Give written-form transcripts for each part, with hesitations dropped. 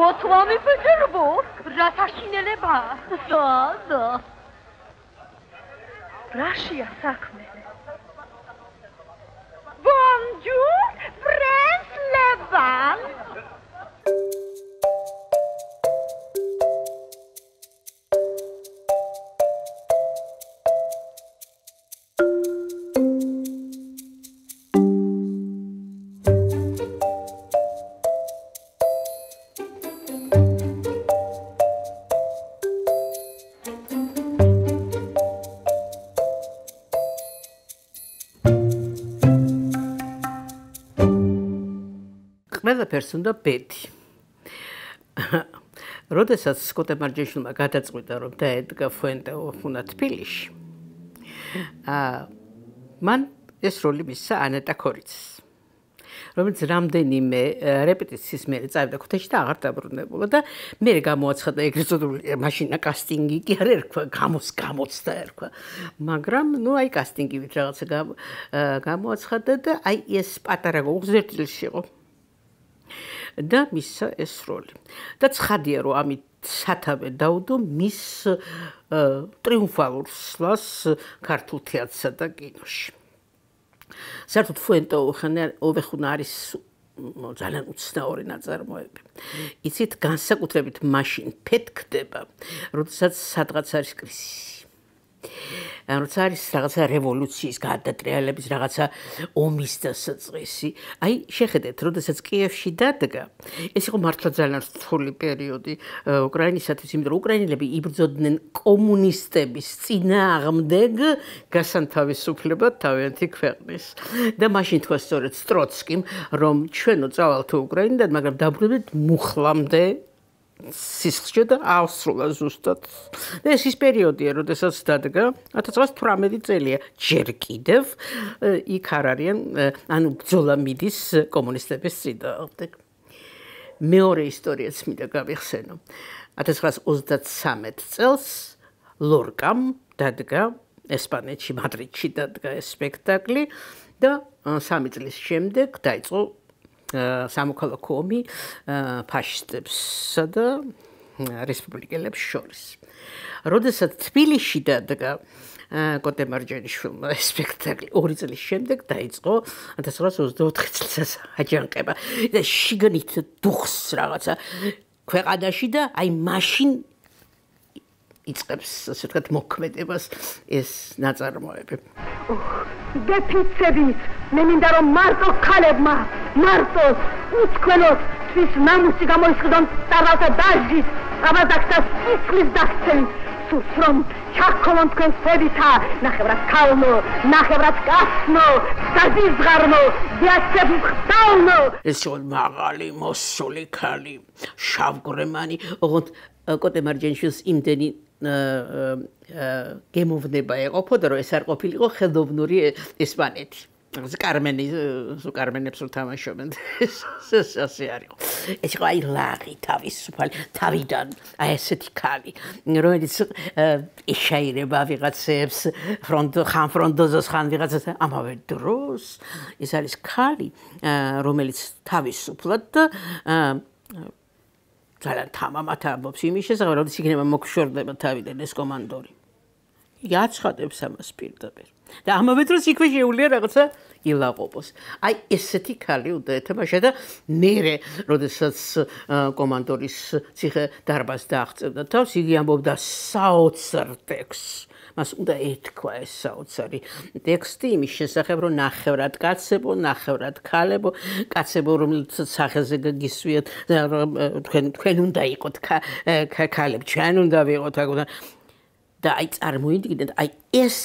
Вот вам и Петербург. Расашинелеба. Да. Рашия сакме. Bonjour, Prince Levan. ყველაფერს უნდა ბედი. როდესაც სკოტე მარჯეშვილმა გადაწყვიტა, რომ დაედგა ფუენტე-ოფუნა თბილისში, მან ეს როლი მისცა ანეტა ქორიცის, რომელიც რამდენიმე რეპეტიციის მერე წავიდა ქუთაისში და აღარ დაბრუნებულა და მერე გამოაცხადა ეგრეთ წოდებული მაშინა კასტინგი კი არ ერქვა, გამოცდა ერქვა. მაგრამ აი კასტინგივით რაღაცა გამოაცხადა და აი ეს პატარა უღზერთილში იყო. და მისცა ეს როლი. და ცხადია, რომ ამით სათავე დაუდო მის ტრიუმფალურ სვლას ქართულ თეატრსა და კინოში. საერთოდ ფუენტე-ოფუნა არის ძალიან უცნაური ნაწარმოები. იცით, განსაკუთრებით მაშინ ფეთქდება, როდესაც სადღაც არის კრიზისი. როცა არის რაღაცა რევოლუციის გადატრიალების, რაღაცა ომის დასაწყისი. აი, შეხედეთ, როდესაც კიევში დადგა, ეს იყო მართლა ძალიან რთული პერიოდი უკრაინისათვის, იმიტომ რომ უკრაინელები იბრძოდნენ კომუნისტების წინააღმდეგ გასანთავისუფლებად თავიანთი ქვეყნის. და მაშინ თქვა სწორედ სტროცკიმ, რომ ჩვენო წავალთ უკრაინიდან, მაგრამ დაბრუნდით მუხლამდე სისხლში და ავსრულა ზუსტად. და ეს ის პერიოდია, როდესაც დადგა 1918 წელია. ჯერ კიდევ იქ არ არიან, ანუ ბრძოლა მიდის კომუნისტების წინააღმდეგ. მეორე ისტორიაც მინდა გავიხსენო. 1933 წელს ლორკამ დადგა ესპანეთში, მადრიდში დადგა ეს სპექტაკლი და 3 წლის შემდეგ დაიწყო სამოქალაქო ომი ფაშისტებსა და რესპუბლიკელებს შორის. როდესაც თბილისში დადგა კოტე მარჯანიშვილმა ეს სპექტაკლი 2 წლის შემდეგ დაიწყო 1924 წელს აჯანყება და შიგნით დუხს რაღაცა ქვეყანაში და აი მაშინ იწყებს ასე ვთქვათ მოქმედებას ეს ნაწარმოები. Გეფიცებით, მე მინდა რომ მარტო ქალებმა, მარტო უცხონოთ თვის ნამუსი გამოისყიდონ ტარალთა დაჟით, აბადაკთა სისხლის დაქცევით, სურს რომ ჩაქოლონ თქვენს ფევითა, ნახევრად ქალნო, ნახევრად კაცნო, საზიზღარნო, დიაცები ხტალნო. ეს იყო მაღალი, მოსული ქალი, შავგრემანი, ოღონდ კოტე მარჯანიშვილს იმდენი გემოვნება ეყოფოდა, რომ ეს არ ყოფილიყო ხელოვნური ესპანეთი. კარმენებს რო თამაშობენ, ეს ასე არ იყო. ეს იყო აი ლაღი, თავისუფალი, თავიდან აი ესეთი ქალი, რომელიც ეშაირება ვიღაცებს, ხან ფრონდოზოს, ხან ვიღაცას, ამავე დროს ეს არის ქალი, რომელიც თავისუფლად და ძალიან თამამად ამბობს იმის შესახებ, როდის იქნება მოგშორდება თავიდან ეს კომანდორი. იაცხადებს ამას პირდაპირ. და ამავე დროს იქვე შეუძლია რაღაცა ილაყობს. აი ესეთი ქალი უნდა ეთამაშა და მერე, როდესაც კომანდორის ციხე დარბაზს დააღწევდა თავს, იგი ამბობდა საოცარ ტექსტს. მას უნდა ეთქვა ეს საოცარი ტექსტი იმის შესახებ, რომ ნახევრად კაცებო, ნახევრად ქალებო, კაცებო, რომელიც სახეზე გაგისვიათ, თქვენ უნდა იყოთ ქალები, ჩვენ უნდა ვიყოთ და აი წარმოიდგინეთ, აი ეს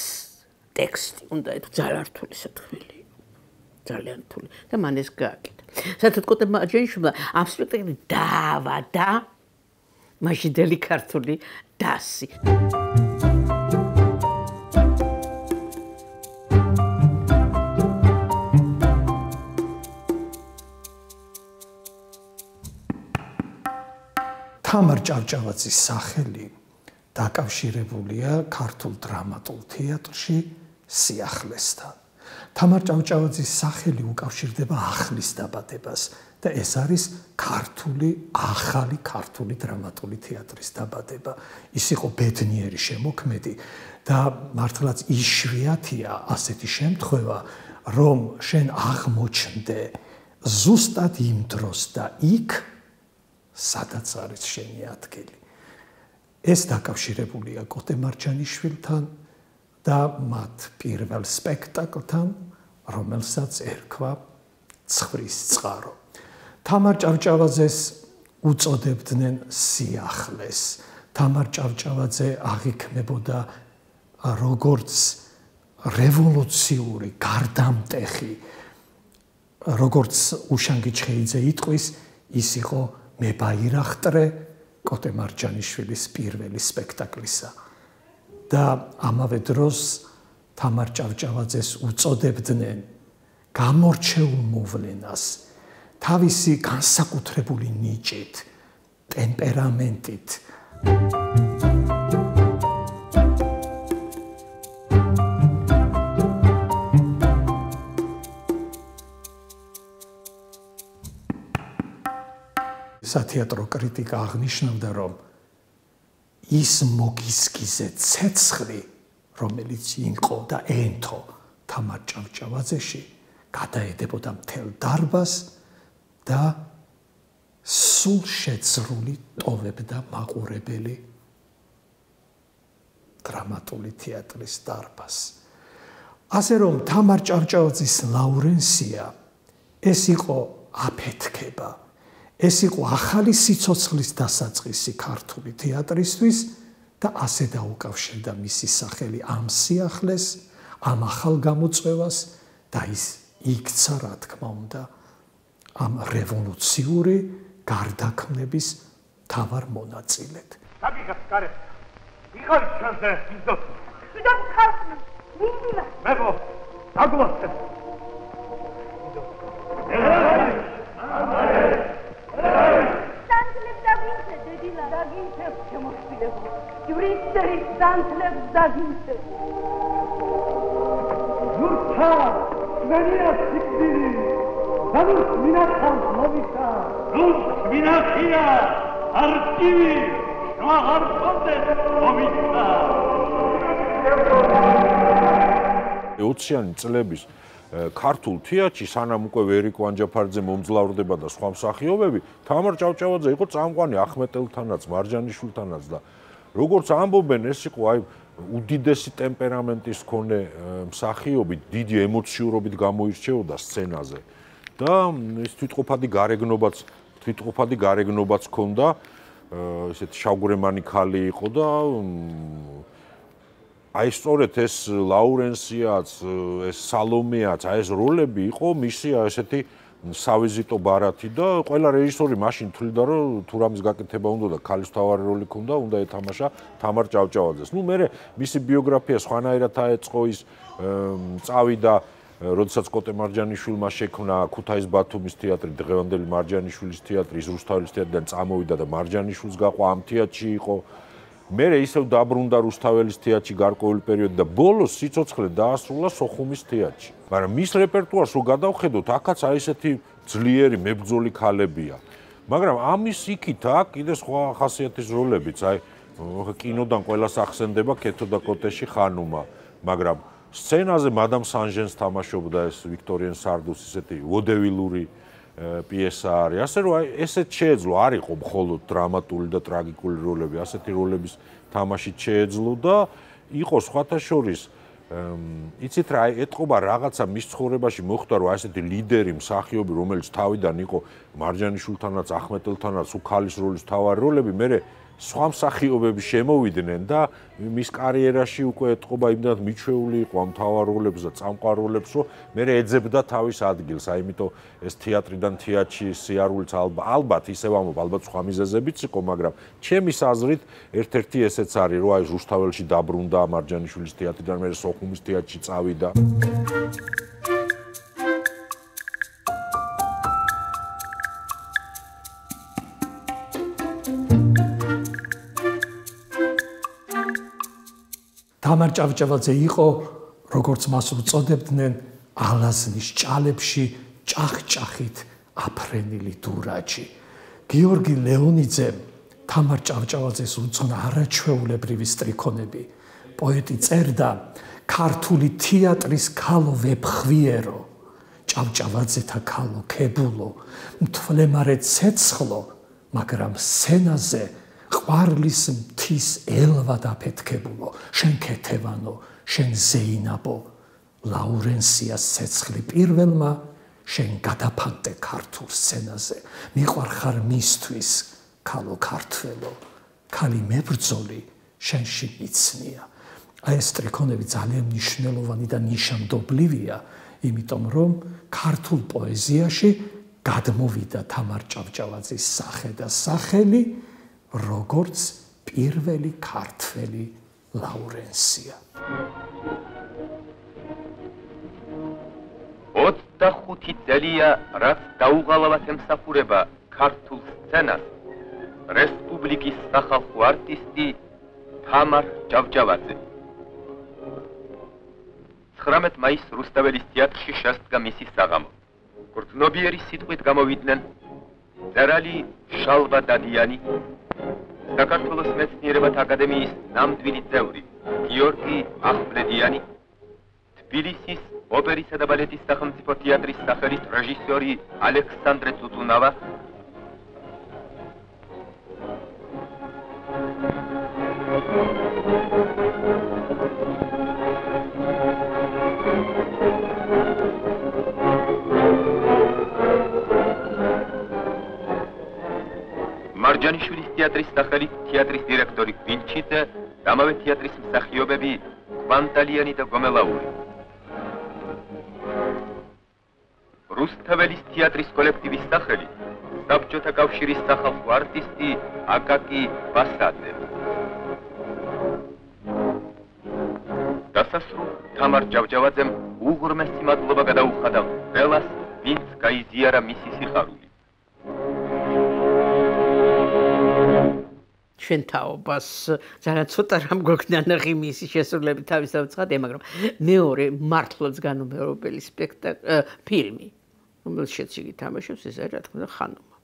ტექსტი უნდა ეთქვა ძალიან რთული საქმეა. ძალიან რთული და მან ეს გააკეთა. საერთოდ კოტე მარჯანიშვილმა ამ სპექტაკლში დაავადა მაშინდელი ქართული დასი. თამარ ჭავჭავაძის სახელი დაკავშირებულია ქართულ დრამატულ თეატრში სიახლესთან. თამარ ჭავჭავაძის სახელი უკავშირდება ახლის დაბადებას და ეს არის ახალი ქართული დრამატული თეატრის დაბადება. ის იყო ბედნიერი შემოქმედი და მართლაც იშვიათია ასეთი შემთხვევა, რომ შენ აღმოჩნდე ზუსტად იმ დროს და იქ, სადაც არის შენი ადგილი. ეს დაკავშირებულია კოტე მარჯანიშვილთან და მათ პირველ სპექტაკლთან, რომელსაც ერქვა ცხვრის წყარო. თამარ ჭავჭავაძეს უწოდებდნენ სიახლეს. თამარ ჭავჭავაძე აღიქმებოდა როგორც რევოლუციური გარდამტეხი, როგორც უშანგი ჩხეიძე იტყვის, ის იყო მებაირახტრე კოტე მარჯანიშვილის პირველი სპექტაკლისა. და ამავე დროს თამარ ჭავჭავაძეს უწოდებდნენ გამორჩეულ მოვლენას, თავისი განსაკუთრებული ნიჭით, ტემპერამენტით. სათეატრო კრიტიკა აღნიშნავდა, რომ ის მოგისკიზე ცეცხლი, რომელიც იყო და ენთო თამარ ჭავჭავაძეში, გადაედებოდა მთელ დარბაზს და სულ შეცრული ტოვებდა მაყურებელი დრამატული თეატრის დარბაზს. ასე რომ თამარ ჭავჭავაძის ლაურენსია ეს იყო აფეთქება, ეს იყო ახალი სიცოცხლის დასაწყისი ქართული თეატრისთვის და ასე დაუკავშირდა მისი სახელი ამ სიახლეს, ამ ახალ გამოწვევას და ის იქცა, რა თქმა უნდა, ამ რევოლუციური გარდაქმნების მთავარ მონაწილედ. დაგიხართ კარეთ. ვიღარით ჩვენზე ვიზოთ. ვიდოთ ხალხი, მინდილა. მეგო, დაგლოცეთ. სანთლებს დაგინცე, დედილა. დაგინცე, შემოშვილებო. იურისტერი სანთლებს დაგინცე. ზურთა, მენია სიკვდილი. დანუს მინახავს მოვისა. ნუს მინახია, არკივი, შვა არკონდეს მოვისა. 20-იანი წლების ქართულ თეატრში, სანამ უკვე ვერი კვანჯაფარიძე მომძლავრდება და სხვა მსახიობები, თამარ ჭავჭავაძე იყო წამყვანი ახმეტელთანაც, მარჯანიშვილთანაც და როგორც ამბობენ, ეს იყო აი უდიდესი ტემპერამენტის მქონე მსახიობი, დიდი ემოციურობით გამოირჩეოდა სცენაზე. და ეს თვითყოფადი გარეგნობაც ჰქონდა, ესეთი შავგვრემანი ქალი იყო და აი სწორედ ეს ლაურენსიაც, ეს სალომეაც, აი ეს როლები იყო მისი ესეთი სავიზიტო ბარათი და ყველა რეჟისორი მაშინ თვლიდა, რომ თუ რამის გაკეთება უნდა და ქალის თავარი როლი ჰქონდა, უნდა ეთამაშა თამარ ჭავჭავაძეს. ნუ მე მისი ბიოგრაფია სხვანაირად აეწყო, ის წავიდა, როდესაც კოტე მარჯანიშვილმა შექმნა ქუთაის ბათუმის თეატრი, დღევანდელი მარჯანიშვილის თეატრი, ის რუსთაველის თეატრიდან წამოვიდა და მარჯანიშვილს გაყვა, ამ თეატრში იყო. მერე ისევ დაბრუნდა რუსთაველის თეატრში გარკვეული პერიოდი და ბოლოს სიცოცხლე დაასრულა სოხუმის თეატრში. მაგრამ მის რეპერტუარს რო გადავხედოთ, აქაც აი ესეთი ძლიერი მებრძოლი ქალებია. მაგრამ ამის იქით აქ კიდე სხვა ხასიათის როლებიც, აი კინოდან ყველას ახსენდება ქეთო და კოტეში ხანუმა, მაგრამ სცენაზე მადამ სანჟენს თამაშობდა ეს ვიქტორიენ სარდუს ესეთი ვოდებილური პიესა არის. ასე რომ აი ესეც შეეძლო, არ იყო მხოლოდ დრამატული და ტრაგიკული როლები, ასეთი როლების თამაში შეეძლო და იყო სხვათა შორის იცით რა, ეტყობა რაღაცა მის ცხოვრებაში მოხდა, რომ ასეთი ლიდერი მსახიობი, რომელიც თავიდან იყო მარჯანიშვილთანაც, ახმეტელთანაც უქალის როლის თავარი როლები, მერე სხვა მსახიობები შემოვიდნენ და მის კარიერაში უკვე ეტყობა იმდანაც მიჩვეული იყო ამ თავარ როლებს და წამყვარ როლებს, რომ მერე ეძებდა თავის ადგილს. აი იმიტომ ეს თეატრიდან თეატრში სიარულიც ალბათ ისევ ამბობ, ალბათ სხვა მიზეზებიც იყო, მაგრამ ჩემის აზრით ერთ-ერთი ესეც არის, რომ აი რუსთაველში დაბრუნდა მარჯანიშვილის თეატრიდან, მერე სოხუმის თეატრში წავიდა. თამარ ჭავჭავაძე იყო, როგორც მას უწოდებდნენ, ალაზნის ჭალებში ჭახ-ჭახით აფრენილი დურაჯი. გიორგი ლეონიძემ თამარ ჭავჭავაძეს უძღვნა არაჩვეულებრივი სტრიქონები. პოეტი წერდა ქართული თეატრის ქალო ვეფხვიერო, ჭავჭავაძეთა ქალო ქებულო, მთვლემარე ცეცხლო, მაგრამ სცენაზე ყვარლის მთის ელვა დაფეთქებულო, შენ ქეთევანო, შენ ზეინაბო, ლაურენსიას ცეცხლი პირველმა, შენ გადაფანტე ქართულ სცენაზე, მიყვარხარ მისთვის, ქალო ქართველო, ქალი მებრძოლი, შენში მიცნია. აი ეს სტრიქონები ძალიან მნიშვნელოვანი და ნიშანდობლივია, იმიტომ რომ ქართულ პოეზიაში გადმოვიდა თამარ ჭავჭავაძის სახე და სახელი, როგორც პირველი ქართველი ლაურენსია. 25 წელია, რაც დაუღალავად ემსახურება ქართულ სცენას რესპუბლიკის სახალხო არტისტი თამარ ჭავჭავაძე. 19 მაისს რუსთაველის თეატრში შესდგა მისი საღამო. გრძნობიერი სიტყვით გამოვიდნენ წერალი შალვა დადიანი, საქართველოს მეცნიერებათა აკადემიის ნამდვილი წევრი გიორგი ახვლედიანი, თბილისის ოპერისა და ბალეტის სახელმწიფო თეატრის სახელით რეჟისორი ალექსანდრე წუწუნავა, მარჯანიშვილის თეატრის სახელით თეატრის დირექტორი გვინჩიძე, ამავე თეატრის მსახიობები კვანტალიანი და გომელაური. რუსთაველის თეატრის კოლექტივის სახელით საბჭოთა კავშირის სახალხო არტისტი აკაკი ბასაძე. დასასრულ თამარ ჭავჭავაძემ უღრმესი მადლობა გადაუხადა ყველას, ვინც გაიზიარა მისი სიხარული. ჩვენ თაობას ძალიან ცოტა რამ გვექნა ნახი მისი შესრულებით თავისთავად, მაგრამ მეორე მართლაც განუმეორებელი ფილმი, რომელშიც იგი თამაშობს, ეს არის რა თქმა უნდა ხანუმა.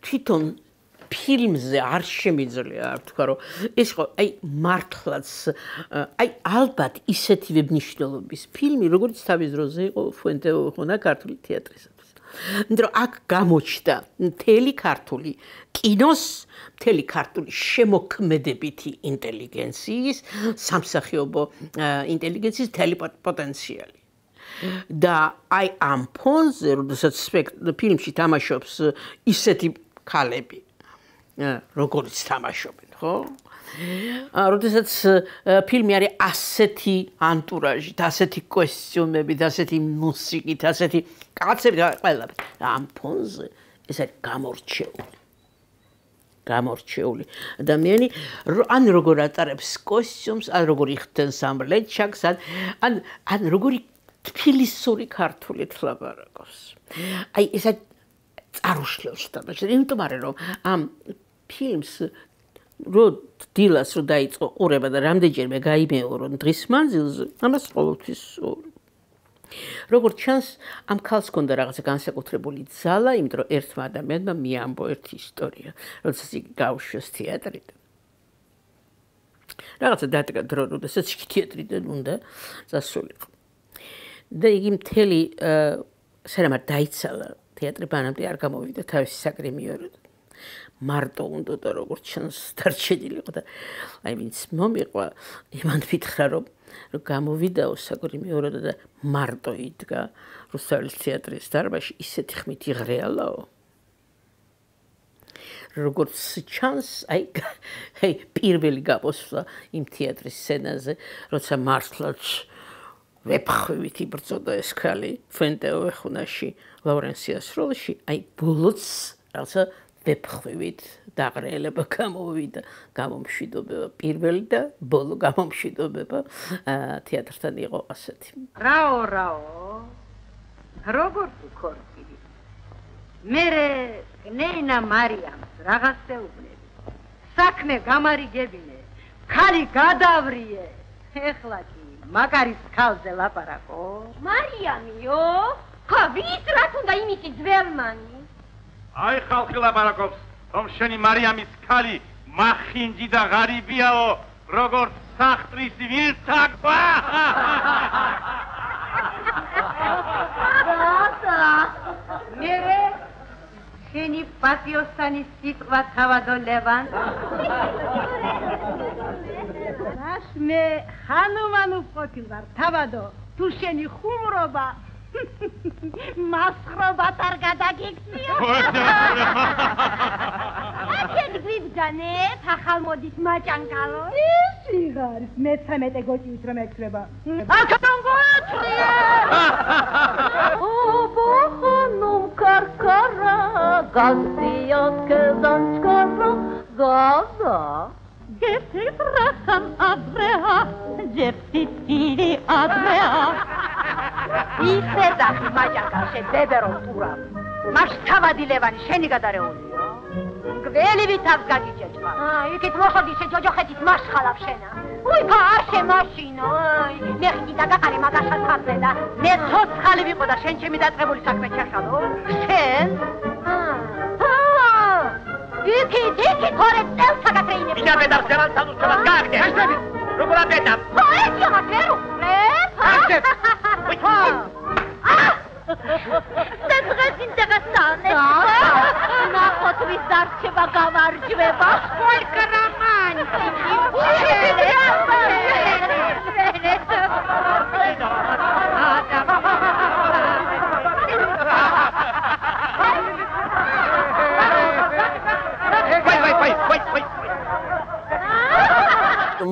თვითონ ფილმზე არ შემიძლია არ თქვა, რომ ეს იყო აი მართლაც აი ალბათ ისეთივე მნიშვნელობის ფილმი, როგორც თავის დროზე იყო ფუენტე ოხონა ქართული თეატრისათვის. იმიტომ აქ გამოჩნდა მთელი ქართული კინოს, მთელი ქართული შემოქმედებითი ინტელიგენციის, სამსახიობო ინტელიგენციის მთელი პოტენციალი. და აი ამ ფონზე, როდესაც ფილმში თამაშობს ისეთი ქალები, როგორც თამაშობენ, ხო? როდესაც ფილმი არის ასეთი ანტურაჟით, ასეთი კოსტიუმებით, ასეთი მუსიკით, ასეთი კაცებით, ყველაფერი. ამ ფონზე ეს არის გამორჩეული ადამიანი, ან როგორ ატარებს კოსტიუმს, ან როგორ იხდენს ამ ლეჩაკს, ან როგორი თბილისური ქართულით ლაპარაკობს. აი ეს არის წარუშლელში თამაში, იმიტომ რომ ამ ფილმს დილას რო დაიწყო ყურება და რამდენჯერმე გაიმეორო დღის მანძილზე, ამას ყოველთვის სურვი. როგორც ჩანს, ამ ქალს ჰქონდა რაღაცა განსაკუთრებული ძალა, იმიტომ რომ ერთმა ადამიანმა მიამბო ერთი ისტორია, როდესაც იგი გაუშვეს თეატრიდან. რაღაცა დადგა დრო, როდესაც იგი თეატრიდან უნდა წასულიყო. და იგი მთელი სანამ დაიცალა თეატრი ბანამდე არ გამოვიდა თავისი საგრემიოროდ. მარტო უნდა და როგორც ჩანს დარჩენილიყო და აი ვინც მომიყვა, იმან მითხრა რომ გამოვიდაო საგრემიოროდ და მარტო იდგა რუსთაველის თეატრის დარბაზში, ისეთი ხმით იღრეალაო. როგორც ჩანს, აი პირველი გამოსვლა იმ თეატრის სცენაზე, როცა მართლაც ვეფხვივით იბრძოდა ეს ქალი ფუენტე ოხონაში ლაურენსიას როლში, აი ბოლოც რაღაცა ვეფხვივით დაღრეელება გამოვიდა, გამომშვიდობება პირველი და ბოლო გამომშვიდობება თეატრთან იყო ასეთი. რაო, როგორ ვიქორწილი? მერე ნეინა მარიამს რაღაც ეუბნები. საქმე გამარიგებინე, ქალი გადავრიე. ეხლა კი მაგარის ქალზე ლაპარაკო. მარიამიო, ხა ვის რა თუნდა იმისი ძველმანი? აი ხალხი ლაპარაკობს, რომ შენი მარიამის ქალი მახინჯი და ღარიბიაო, როგორც სახტრის ვირთაკვა. მერე შენი პატიოსანის სიტყვა თავადო ლევან. მე ხანუმან უყოფილ ვარ თავადო, თუ შენი ხუმრობა მასხრობად არ გადაგიქციო. აკეთ გვიბძანეთ, ახალ მოდის მაჭანკალო. სიღარის მე-13 გოჭივით რომ ეკრება. აკეთონ გოჭრია. ობო ხანუმ კარკარა, გასიოთ კეზანჩკარა, გაზა. Geptit rahan adrea, geptit tiri adrea. ისედაც მაჭანკალში ბებერო ტურა. მას თავადი ლევანი შენი გადარეულია. გველივი თავს გაგიჭეჭვა. იქით მოხოდი შეჯოჯოხეთით მასხალავ შენა. უი ფაშე მაშინო. მე ხიდი დაგაყარე მაგაშა თაფლე და მე ცოცხალი ვიყო და შენ ჩემი დაწყებული საქმე ჩაშალო. შენ? იქით თორე წელს გაგრეინებ. მინდა ბედავს ზევან სამუშაოს გააგდე. ეშები, როგორ აბედამ? ხოეთი აღარ უყრებ? აგდებ. და დღეს ინტეგრაცია. ნახოთვის დარჩება გამარჯვება. Сколько романтики.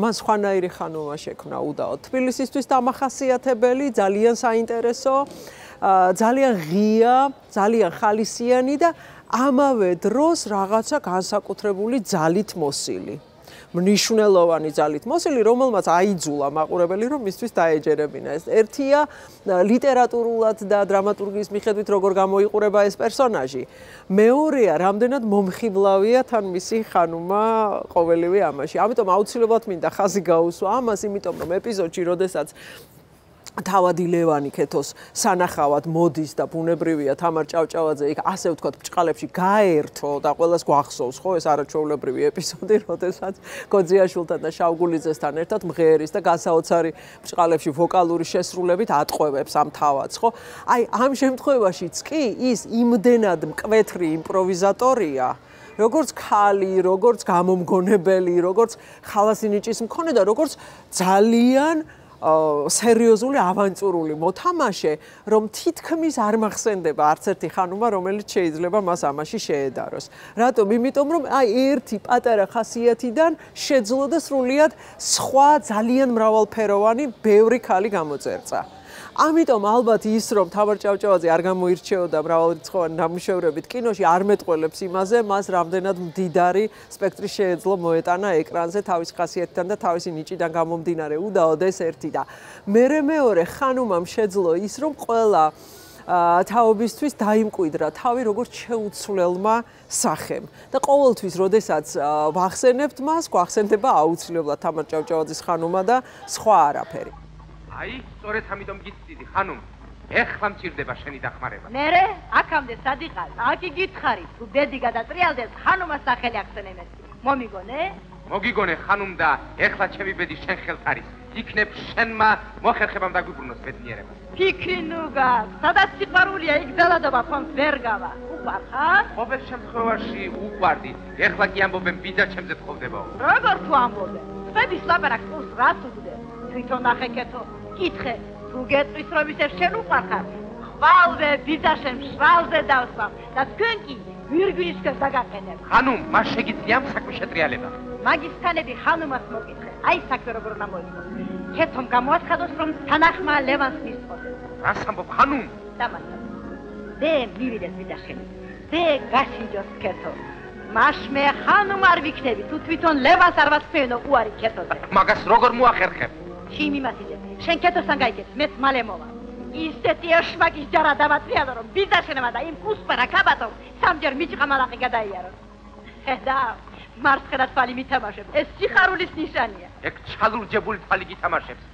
მას ხვანაირი ხანუმა შექმნა უდაოდ. თბილისისთვის დამახასიათებელი, ძალიან საინტერესო, ძალიან ღია, ძალიან ხალისიანი და ამავე დროს რაღაცა განსაკუთრებული ძალით მოსილი. მნიშვნელოვანი ძალით მოსილი, რომელმაც აიძულა მაყურებელი, რომ მისთვის დაეჯერებინა. ეს ერთია ლიტერატურულად და დრამატურგიის მიხედვით როგორ გამოიყურება ეს პერსონაჟი. მეორეა, რამდენად მომხიბლავია თან მისი ხანუმა ყოველივე ამაში. ამიტომ აუცილებლად მინდა ხაზი გაუსვა ამას, იმიტომ რომ ეპიზოდში, როდესაც თავადი ლევანი ქეთოს სანახავად მოდის და ბუნებრივია თამარ ჭავჭავაძე იქ ასე ვთქვათ ბჭყალებში გაერთო და ყველას გვახსოვს ხო ეს არაჩვეულებრივი ეპიზოდი როდესაც გოძიაშვილთან და შავგულიძესთან ერთად მღერის და გასაოცარი ბჭყალებში ვოკალური შესრულებით ატყვევებს ამ თავადს ხო აი ამ შემთხვევაშიც კი ის იმდენად მკვეთრი იმპროვიზატორია როგორც ქალი, როგორც გამომგონებელი, როგორც ხალასი ნიჭის მქონე და როგორც ძალიან სერიოზული ავანტურული მოთამაშე, რომ თითქმის არ მახსენდება არც ერთი ხანუმა, რომელიც შეიძლება მას ამაში შეედაროს. რატომ? იმიტომ რომ აი ერთი პატარა ხასიათიდან შეძლო და სრულიად სხვა ძალიან მრავალფეროვანი ბევრი ქალი გამოწერწა. ამიტომ ალბათ ის რომ თამარ ჭავჭავაძე არ გამოირჩეოდა მრავალრიცხოვანი ნამუშევრებით კინოში არ მეტყველებს იმაზე, მას რამდენად მდიდარი სპექტრი შეეძლო მოეტანა ეკრანზე თავის ხასიათიდან და თავისი ნიჭიდან გამომდინარე. უდაოდ ეს ერთი და მეორე ხანუმამ შეძლო ის რომ ყველა თაობისთვის დაიმკვიდრა თავი როგორც შეუცვლელმა სახემ და ყოველთვის როდესაც ვახსენებთ მას, გვახსენდება აუცილებლად თამარ ჭავჭავაძის ხანუმა და სხვა არაფერი. აი, სწორედ ამიტომ გიწიდი, ხანუმ. ეხლა მჭირდება შენი დახმარება. მერე, აქამდე სად იყარ? აქ გითხარი, თუ ბედი გადატრიალდეს, ხანუმას სახელი ახსენებენ. მომიგონე? მოგიგონე, ხანუმ და ეხლა ჩემი ბედი შენ ხელთ არის. იქნებ შენმა მოხერხებამ დაგვიბრუნოს ბედნიერება. ფიქრი ნუგა, სადაც სიყვარულია, იქ ძალადობა ხომ ვერ გავა. უყვარხარ? ყოველ შემთხვევაში უყვარდი. ეხლა კი ამბობენ ბიძა ჩემზე თხოვდებაო. როგორ თუ ამბობენ? წების ლაპარაკს ურს რას უგდე? თვითონ ახეკეთო, კითხე, თუ გეტყვის რომ ისევ შენ უყვარხარ, ხვალვე ბიძა შენ შრალზე დავსვამ და თქვენ კი ვირგვინისკენ დაგაყენებ. ხანუმ, მას შეგიძლია ამ საქმის შეტრიალება. მაგის თანები ხანუმას მოგითხე, აი საქმე როგორ უნდა მოიგოს. ქეთომ გამოაცხადოს რომ თანახმა ლევანს მისწოდეს. რას ამბობ ხანუმ? დამასა. დე მივიდეს ბიძა შენი. დე გასინჯოს ქეთო. მაშმე ხანუმ არ ვიქნები, თუ თვითონ ლევანს არ ვაცფენო უარი ქეთოზე. მაგას როგორ მოახერხებ? ჩიმი მასიძე, შენ ქეთოსთან გაიქეთ, მეც მალე მოვა. ისეთი ეშმაკის ჯარა დავატრიალო, რომ ბიძა შენმა და იმ კუსპარა კაბატო სამჯერ მიჭყა მალახი გადაიარო. ხედა, მარცხენა თვალი მითამაშებ, ეს სიხარულის ნიშანია. ეგ ჩალურჯებული თვალი გითამაშებს.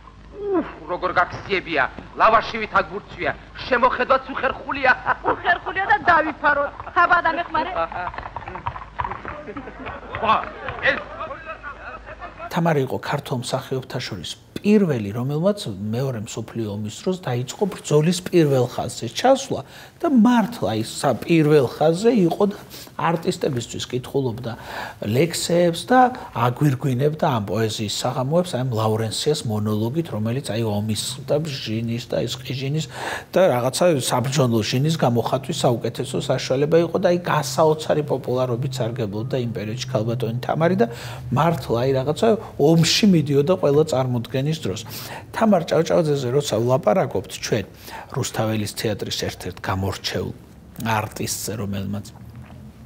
როგორ გაქციებია, ლავაშივით აგურცვია, შემოხედვაც უხერხულია. უხერხულია და დავიფაროთ. ხაბა დამეხმარე. ეს თამარი იყო ქართულ მსახიობთა შორის პირველი, რომელმაც მეორე მსოფლიო ომის დროს დაიწყო ბრძოლის პირველ ხაზზე ჩასვლა და მართლა ის პირველ ხაზზე იყო და არტისტებისთვის კითხულობდა ლექსებს და აგვირგვინებდა ამ პოეზიის საღამოებს, აი ლავრენსიას მონოლოგით, რომელიც აი ომის და ჟინის და ის ყიჟინის და რაღაცა საბრძოლო ჟინის გამოხატვის საუკეთესო საშუალება იყო და აი გასაოცარი პოპულარობით სარგებლობდა იმ პერიოდში ქალბატონი თამარი და მართლა აი რაღაცა ომში მიდიოდა ყველა წარმოდგენის დროს. თამარ ჭავჭავაძეზე როცა ვლაპარაკობთ ჩვენ რუსთაველის თეატრის ერთ-ერთ გამორჩეულ არტისტზე, რომელმაც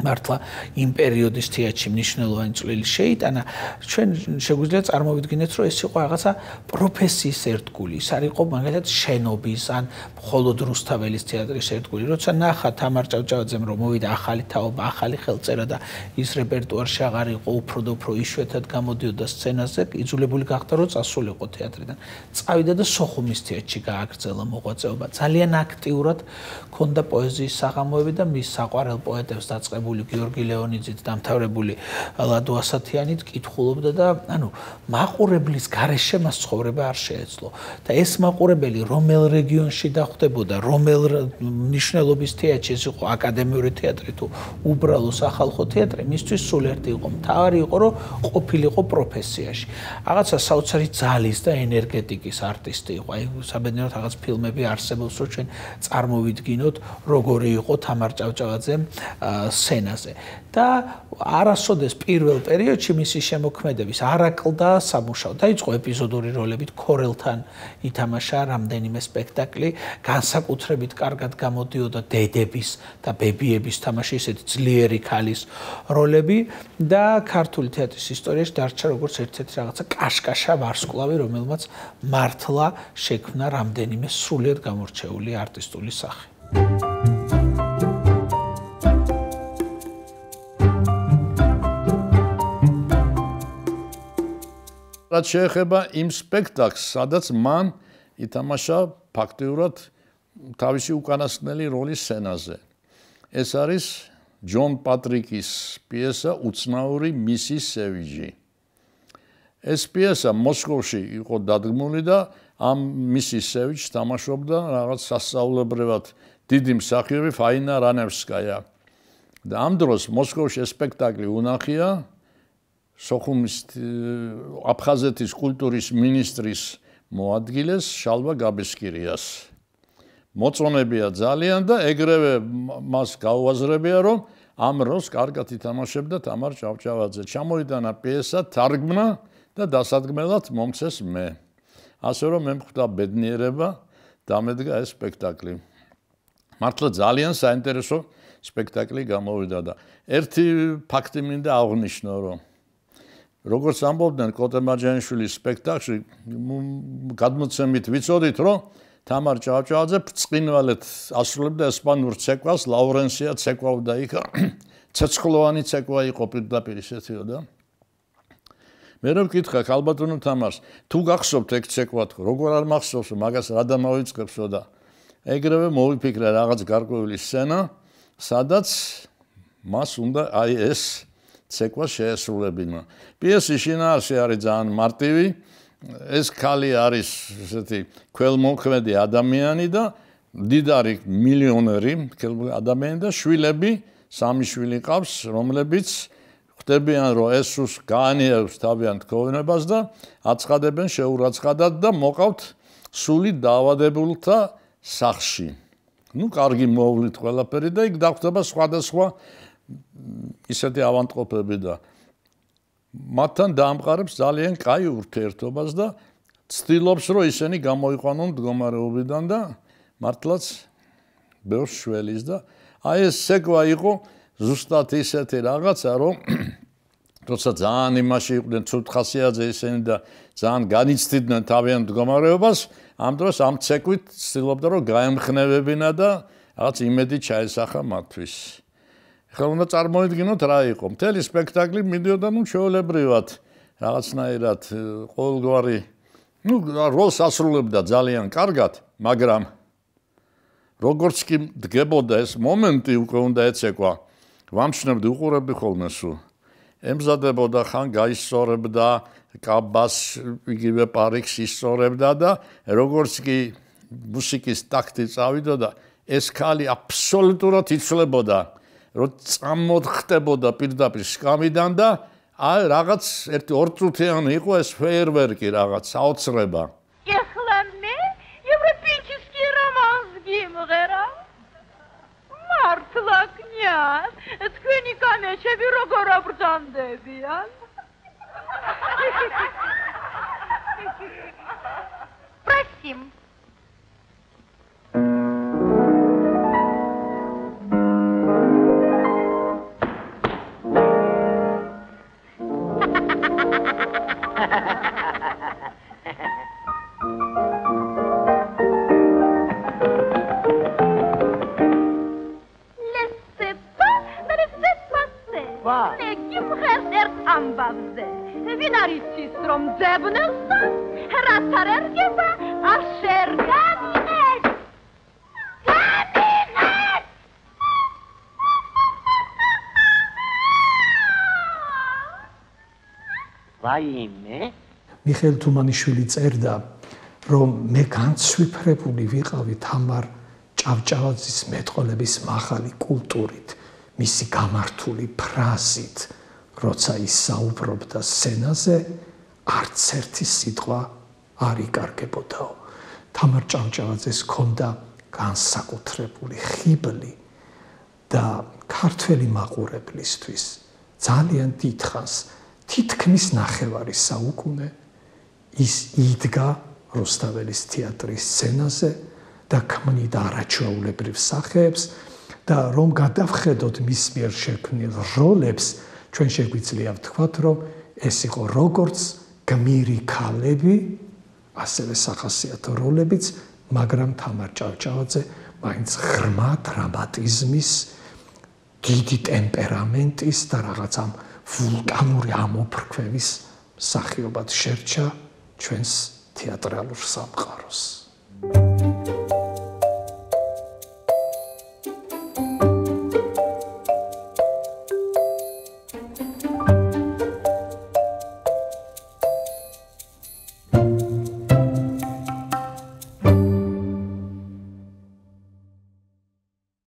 მართლა იმ პერიოდის თეატრში მნიშვნელოვანი წვლილი შეიტანა, ჩვენ შეგვიძლია წარმოვიდგინეთ, რომ ეს იყო რაღაცა პროფესიის ერთგული, ის არ იყო მაგალითად შენობის ან მხოლოდ რუსთაველის თეატრის ერთგული. როცა ნახა თამარ ჭავჭავაძემ, რომ მოვიდა ახალი თაობა, ახალი ხელწერა და ის რეპერტუარში აღარ იყო უფრო და უფრო იშვიათად გამოდიოდა სცენაზე, იძულებული გახდა, რომ წასულიყო თეატრიდან. წავიდა და სოხუმის თეატრში გააგრძელა მოღვაწეობა. ძალიან აქტიურად ჰქონდა პოეზიის საღამოები და მის საყვარელ პოეტებს დაწყებული გიორგი ლეონიძით დამთავრებული ლადო ასათიანით კითხულობდა და ანუ მაყურებლის გარეშე მას ცხოვრება არ შეეძლო და ეს მაყურებელი რომელ რეგიონში დახვდებოდა, რომელ მნიშვნელობის თეატრში, ეს იყო აკადემიური თეატრი თუ უბრალო სახალხო თეატრი, მისთვის სულ ერთი იყო, მთავარი იყო, რომ ყოფილიყო პროფესიაში. რაღაცა საოცარი ძალის და ენერგეტიკის არტისტი იყო. აი საბედნიეროდ რაღაც ფილმები არსებობს, რომ ჩვენ წარმოვიდგინოთ, როგორი იყო თამარ ჭავჭავაძე სცენაზე და არასოდეს პირველ პერიოდში მისი შემოქმედების არაკლდა სამუშაო დაიწყო ეპიზოდური როლებით ქორელთან ითამაშა რამდენიმე სპექტაკლი განსაკუთრებით კარგად გამოდიოდა დედების და ბებიების თამაში ისეთი ძლიერი ქალის როლები და ქართული თეატრის ისტორიაში დარჩა როგორც ერთ-ერთი რაღაცა კაშკაშა ვარსკვლავი რომელმაც მართლა შექმნა რამდენიმე სრულიად გამორჩეული არტისტული სახე. რაც შეეხება იმ სპექტაკლს, სადაც მან ითამაშა ფაქტიურად თავისი უკანასკნელი როლის სცენაზე. ეს არის ჯონ პატრიკის პიესა უცნაური მისის სევიჯი. ეს პიესა მოსკოვში იყო დადგმული და ამ მისის სევიჯს თამაშობდა რაღაც სასწაულებრივად დიდი მსახიობი ფაინა რანევსკაია. და ამ დროს მოსკოვში ეს სპექტაკლი უნახია სოხუმის აფხაზეთის კულტურის მინისტრის მოადგილეს შალვა გაბესკირიას. მოწონებია ძალიან და ეგრევე მას გაუაზრებია, რომ ამ როლს კარგად ითამაშებდა თამარ ჭავჭავაძე. ჩამოიტანა პიესა, თარგმნა და დასადგმელად მომცეს მე. ასე რომ მე მხვდა ბედნიერება, დამედგა ეს სპექტაკლი. მართლა ძალიან საინტერესო სპექტაკლი გამოვიდა და ერთი ფაქტი მინდა აღვნიშნო, რომ როგორც ამბობდნენ კოტე მარჯანიშვილის სპექტაკლში გადმოცემით ვიცოდით, რომ თამარ ჭავჭავაძე ბრწყინვალედ ასრულებდა ესპანურ ცეკვას, ლავრენსია ცეკვავდა იქ, ცეცხლოვანი ცეკვა იყო პირდაპირ ისეთიო და მე რომ ვკითხა ქალბატონო თამარს, თუ გახსოვთ ეგ ცეკვა, როგორ არ მახსოვს, მაგას რა დამავიწყებსო და ეგრევე მოვიფიქრე რაღაც გარკვეული სცენა, სადაც მას უნდა აი ეს ცეკვა შეესრულებინა. პიესის შინაარსი არის ძალიან მარტივი. ეს ქალი არის ესეთი ქველმოქმედი ადამიანი და მდიდარი მილიონერი ადამიანი და შვილები, სამი შვილი ყავს, რომლებიც ხვდებიან, რომ ესუს გაანიერებს თავიანთ ქონებას და აცხადებენ შეურაცხადად და მოყავთ სული დაავადებულთა სახლში. ნუ კარგი მოვლით ყველაფერი და იქ დახვდება სხვადასხვა ისეთი ავანტყოფები და მათთან დაამყარებს ძალიან კაი ურთიერთობას და ცდილობს, რომ ისინი გამოიყვანონ მდგომარეობიდან და მართლაც ბევრს შველის და აი ეს ცეკვა იყო ზუსტად ისეთი რაღაცა, რომ როცა ძალიან იმაში იყვნენ ცუდ ხასიათზე ისინი და ძალიან განიცდიდნენ თავიანთ მდგომარეობას, ამ დროს ამ ცეკვით ცდილობდა, რომ გაემხნევებინა და რაღაც იმედი ჩაესახა მათთვის. ხა უნდა წარმოვიდგინოთ რა იყო. მთელი სპექტაკლი მიდიოდა ნუ ჩვეულებრივად რაღაცნაირად ყოველგვარი ნუ როლს ასრულებდა ძალიან კარგად, მაგრამ როგორც კი დგებოდა ეს მომენტი უკვე უნდა ეცეკვა. ვამჩნევდი უყურები ხოლმე სულ. ემზადებოდა ხან გაისწორებდა კაბას, იგივე პარიქს ისწორებდა და როგორც კი მუსიკის ტაქტი წავიდოდა, ეს ქალი აბსოლუტურად იცვლებოდა, რომ წამოხდებოდა პირდაპირ სკამიდან და აი რაღაც ერთი 2 წუთიანი იყო ეს ფეიერვერკი რაღაც საოცრება. ეხლა მე ევროპეიჩსკი რომანს გიმღერა. მართლა კნязь, თქვენი კამეჩები როგორ აბრძანდებიან? Просим. ვინ არის ის რომ ძებნელსა რაც არ ერგება აღშერ განიღეს ვაიმე მიხეილ თუმანიშვილი წერდა რომ მე განცვიფრებული ვიყავი თამარ ჭავჭავაძის მეტყოლების მაღალი კულტურით მისი გამართული ფრაზით როცა ის საუბრობდა სცენაზე, არც ერთი სიტყვა არ იკარგებოდაო. თამარ ჭავჭავაძეს ჰქონდა განსაკუთრებული ხიბლი და ქართველი მაყურებლისთვის ძალიან დიდხანს, თითქმის ნახევარი საუკუნე ის იდგა რუსთაველის თეატრის სცენაზე და ქმნიდა არაჩვეულებრივ სახეებს და რომ გადავხედოთ მის მიერ შექმნილ როლებს ჩვენ შეგვიძლია ვთქვათ, რომ ეს იყო როგორც გმირი ქალები, ასევე სახასიათო როლებიც, მაგრამ თამარ ჭავჭავაძე მაინც ღრმა დრამატიზმის, დიდი ტემპერამენტის და რაღაც ამ ვულკანური ამოფრქვევის მსახიობად შერჩა ჩვენს თეატრალურ სამყაროს.